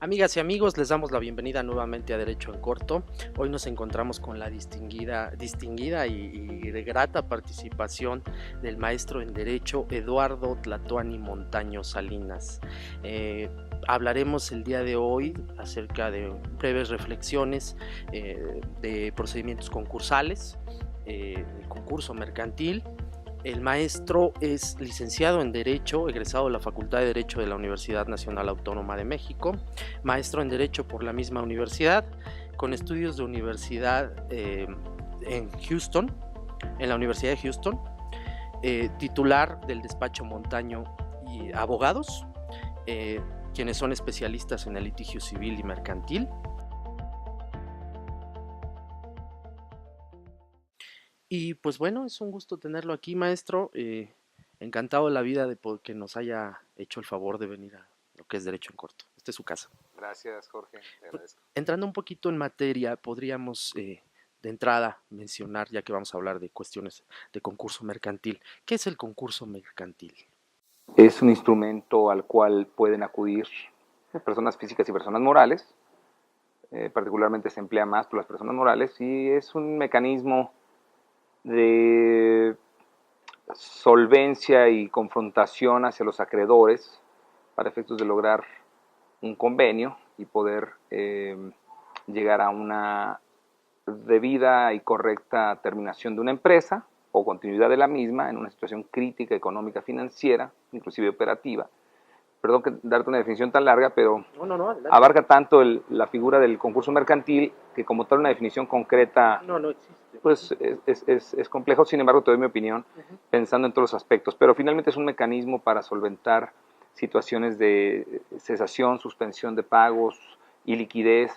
Amigas y amigos, les damos la bienvenida nuevamente a Derecho en Corto. Hoy nos encontramos con la distinguida y grata participación del maestro en Derecho Eduardo Tlatoani Montaño Salinas. Hablaremos el día de hoy acerca de breves reflexiones de procedimientos concursales, el concurso mercantil. El maestro es licenciado en Derecho, egresado de la Facultad de Derecho de la Universidad Nacional Autónoma de México, maestro en Derecho por la misma universidad, con estudios de universidad en Houston, en la Universidad de Houston, titular del despacho Montaño y Abogados, quienes son especialistas en el litigio civil y mercantil. Y pues bueno, es un gusto tenerlo aquí, maestro. Encantado de la vida de que nos haya hecho el favor de venir a lo que es Derecho en Corto. Esta es su casa. Gracias, Jorge, te agradezco. Entrando un poquito en materia, podríamos de entrada mencionar, ya que vamos a hablar de cuestiones de concurso mercantil. ¿Qué es el concurso mercantil? Es un instrumento al cual pueden acudir personas físicas y personas morales. Particularmente se emplea más por las personas morales y es un mecanismo de solvencia y confrontación hacia los acreedores para efectos de lograr un convenio y poder llegar a una debida y correcta terminación de una empresa o continuidad de la misma en una situación crítica, económica, financiera, inclusive operativa. Perdón que darte una definición tan larga, pero No, abarca tanto la figura del concurso mercantil que como tal una definición concreta no existe. pues es complejo. Sin embargo, te doy mi opinión pensando en todos los aspectos, pero finalmente es un mecanismo para solventar situaciones de cesación, suspensión de pagos y liquidez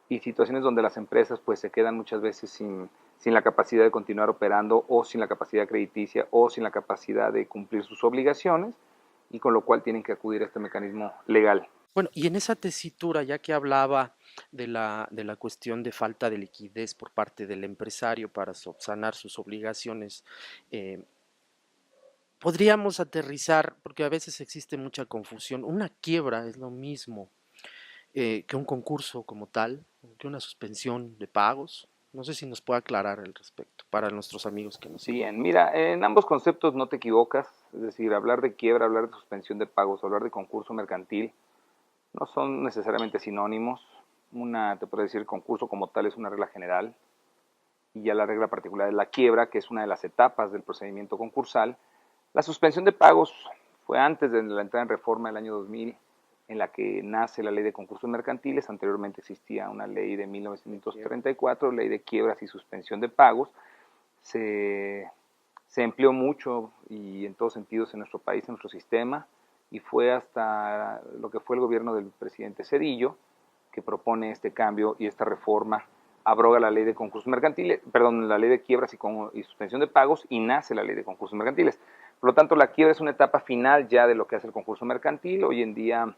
y situaciones donde las empresas pues se quedan muchas veces sin la capacidad de continuar operando o sin la capacidad crediticia o sin la capacidad de cumplir sus obligaciones y con lo cual tienen que acudir a este mecanismo legal. Bueno, y en esa tesitura, ya que hablaba de la cuestión de falta de liquidez por parte del empresario para subsanar sus obligaciones, eh, podríamos aterrizar, porque a veces existe mucha confusión, una quiebra es lo mismo que un concurso como tal, que una suspensión de pagos. No sé si nos puede aclarar al respecto para nuestros amigos que nos siguen. Bien, mira, en ambos conceptos no te equivocas, es decir, hablar de quiebra, hablar de suspensión de pagos, hablar de concurso mercantil, no son necesariamente sinónimos. Una, te puedo decir, el concurso como tal es una regla general y ya la regla particular es la quiebra, que es una de las etapas del procedimiento concursal. La suspensión de pagos fue antes de la entrada en reforma del año 2000, en la que nace la ley de concursos mercantiles. Anteriormente existía una ley de 1934, ley de quiebras y suspensión de pagos. Se, se empleó mucho y en todos sentidos en nuestro país, en nuestro sistema, y fue hasta lo que fue el gobierno del presidente Zedillo que propone este cambio y esta reforma abroga la ley de concursos mercantiles, perdón, la ley de quiebras y suspensión de pagos y nace la ley de concursos mercantiles. Por lo tanto, la quiebra es una etapa final ya de lo que hace el concurso mercantil. Hoy en día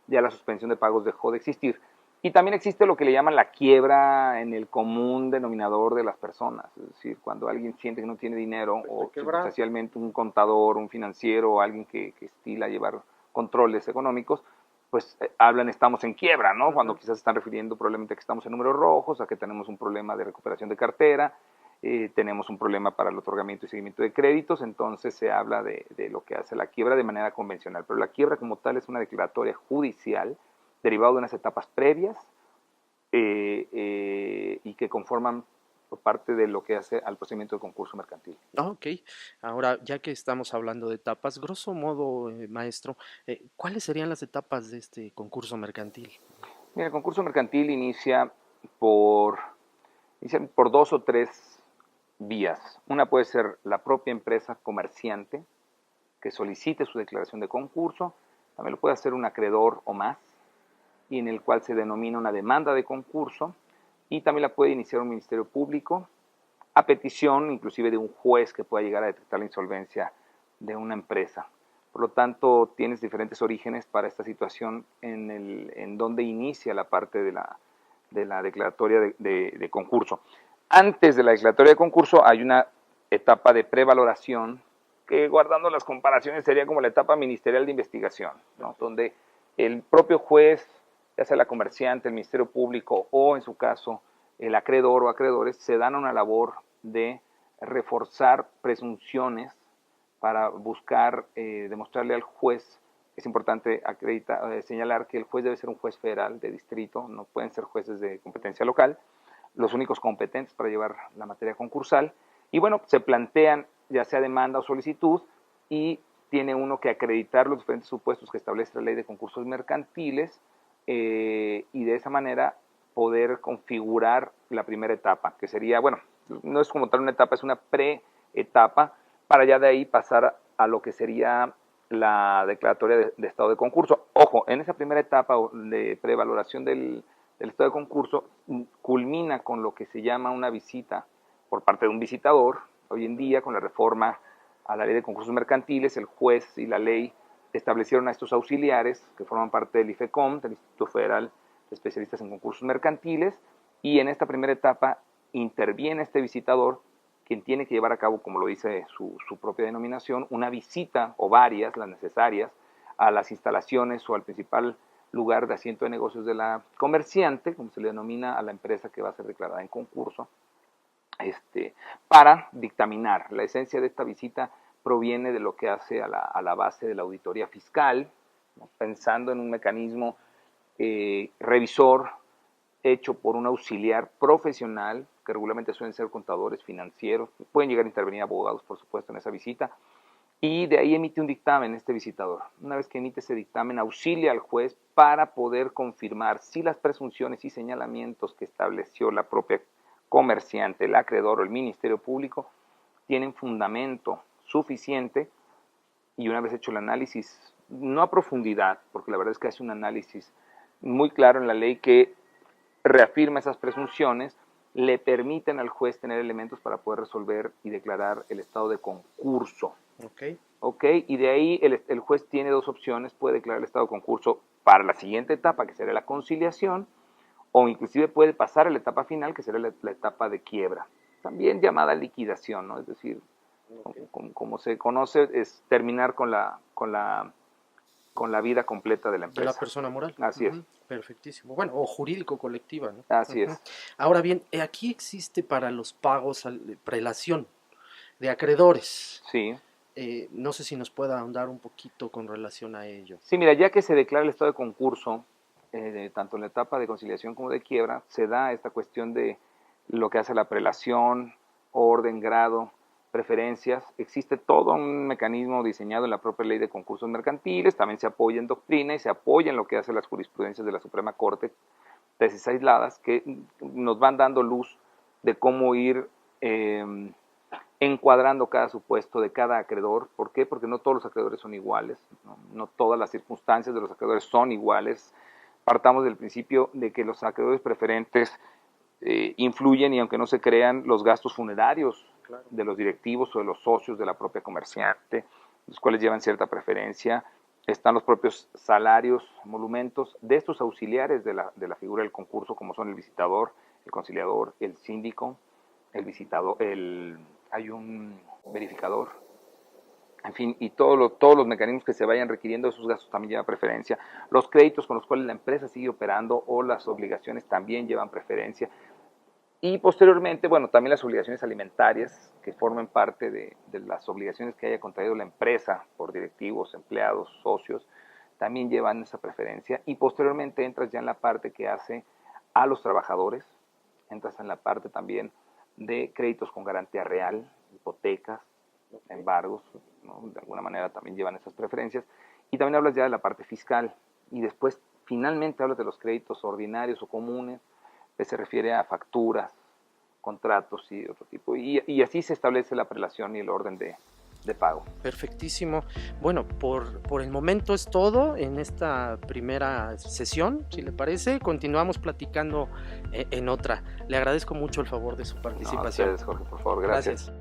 ya la suspensión de pagos dejó de existir. Y también existe lo que le llaman la quiebra en el común denominador de las personas. Es decir, cuando alguien siente que no tiene dinero, o circunstancialmente un contador, un financiero, o alguien que estila llevar controles económicos, pues hablan estamos en quiebra, ¿no? Cuando quizás están refiriendo probablemente a que estamos en números rojos, a que tenemos un problema de recuperación de cartera, tenemos un problema para el otorgamiento y seguimiento de créditos. Entonces se habla de lo que hace la quiebra de manera convencional. Pero la quiebra como tal es una declaratoria judicial derivado de unas etapas previas y que conforman parte de lo que hace al procedimiento de concurso mercantil. Ok, ahora ya que estamos hablando de etapas, grosso modo, maestro, ¿cuáles serían las etapas de este concurso mercantil? Mira, el concurso mercantil por, inicia por dos o tres vías. Una puede ser la propia empresa comerciante que solicite su declaración de concurso, también lo puede hacer un acreedor o más, y en el cual se denomina una demanda de concurso, y también la puede iniciar un ministerio público a petición inclusive de un juez que pueda llegar a detectar la insolvencia de una empresa. Por lo tanto, tienes diferentes orígenes para esta situación en donde inicia la parte de la declaratoria de concurso. Antes de la declaratoria de concurso hay una etapa de prevaloración que, guardando las comparaciones, sería como la etapa ministerial de investigación, ¿no? Donde el propio juez ya sea la comerciante, el Ministerio Público o en su caso el acreedor o acreedores, se dan a una labor de reforzar presunciones para buscar demostrarle al juez. Es importante señalar que el juez debe ser un juez federal de distrito, no pueden ser jueces de competencia local, los únicos competentes para llevar la materia concursal. Y bueno, se plantean ya sea demanda o solicitud y tiene uno que acreditar los diferentes supuestos que establece la ley de concursos mercantiles y de esa manera poder configurar la primera etapa, que sería, bueno, no es como tal una etapa, es una pre-etapa para ya de ahí pasar a lo que sería la declaratoria de estado de concurso. Ojo, en esa primera etapa de prevaloración del estado de concurso culmina con lo que se llama una visita por parte de un visitador. Hoy en día, con la reforma a la ley de concursos mercantiles, el juez y la ley establecieron a estos auxiliares que forman parte del IFECOM, del Instituto Federal de Especialistas en Concursos Mercantiles, y en esta primera etapa interviene este visitador, quien tiene que llevar a cabo, como lo dice su propia denominación, una visita o varias, las necesarias, a las instalaciones o al principal lugar de asiento de negocios de la comerciante, como se le denomina a la empresa que va a ser declarada en concurso, para dictaminar. La esencia de esta visita proviene de lo que hace a la base de la auditoría fiscal, ¿no? Pensando en un mecanismo revisor hecho por un auxiliar profesional, que regularmente suelen ser contadores financieros, pueden llegar a intervenir abogados, por supuesto, en esa visita, y de ahí emite un dictamen este visitador. Una vez que emite ese dictamen, auxilia al juez para poder confirmar si las presunciones y señalamientos que estableció la propia comerciante, el acreedor o el Ministerio Público tienen fundamento suficiente, y una vez hecho el análisis, no a profundidad, porque la verdad es que hace un análisis muy claro en la ley que reafirma esas presunciones, le permiten al juez tener elementos para poder resolver y declarar el estado de concurso. Y de ahí el juez tiene dos opciones: puede declarar el estado de concurso para la siguiente etapa, que sería la conciliación, o inclusive puede pasar a la etapa final, que sería la etapa de quiebra, también llamada liquidación, ¿no? Es decir, como se conoce, es terminar con la vida completa de la empresa. De la persona moral. Así es. Perfectísimo. Bueno, o jurídico-colectiva, ¿no? Así es. Ahora bien, aquí existe para los pagos prelación de acreedores. Sí. No sé si nos pueda ahondar un poquito con relación a ello. Sí, mira, ya que se declara el estado de concurso, tanto en la etapa de conciliación como de quiebra, se da esta cuestión de lo que hace la prelación, orden, grado, preferencias. Existe todo un mecanismo diseñado en la propia ley de concursos mercantiles, también se apoya en doctrina y se apoya en lo que hace las jurisprudencias de la Suprema Corte, tesis aisladas, que nos van dando luz de cómo ir encuadrando cada supuesto de cada acreedor. ¿Por qué? Porque no todos los acreedores son iguales, no todas las circunstancias de los acreedores son iguales. Partamos del principio de que los acreedores preferentes influyen, y aunque no se crean, los gastos funerarios de los directivos o de los socios de la propia comerciante, los cuales llevan cierta preferencia. Están los propios salarios, emolumentos de estos auxiliares de la figura del concurso, como son el visitador, el conciliador, el síndico, el visitador, hay un verificador, en fin, y todos los mecanismos que se vayan requiriendo de esos gastos también llevan preferencia. Los créditos con los cuales la empresa sigue operando o las obligaciones también llevan preferencia. Y posteriormente, bueno, también las obligaciones alimentarias, que formen parte de las obligaciones que haya contraído la empresa por directivos, empleados, socios, también llevan esa preferencia. Y posteriormente entras ya en la parte que hace a los trabajadores, entras en la parte también de créditos con garantía real, hipotecas, embargos, ¿no? De alguna manera también llevan esas preferencias. Y también hablas ya de la parte fiscal, y después finalmente hablas de los créditos ordinarios o comunes, que se refiere a facturas, contratos y otro tipo. Y así se establece la prelación y el orden de pago. Perfectísimo. Bueno, por el momento es todo en esta primera sesión, si le parece. Continuamos platicando en otra. Le agradezco mucho el favor de su participación. No, a ustedes, Jorge, por favor, gracias.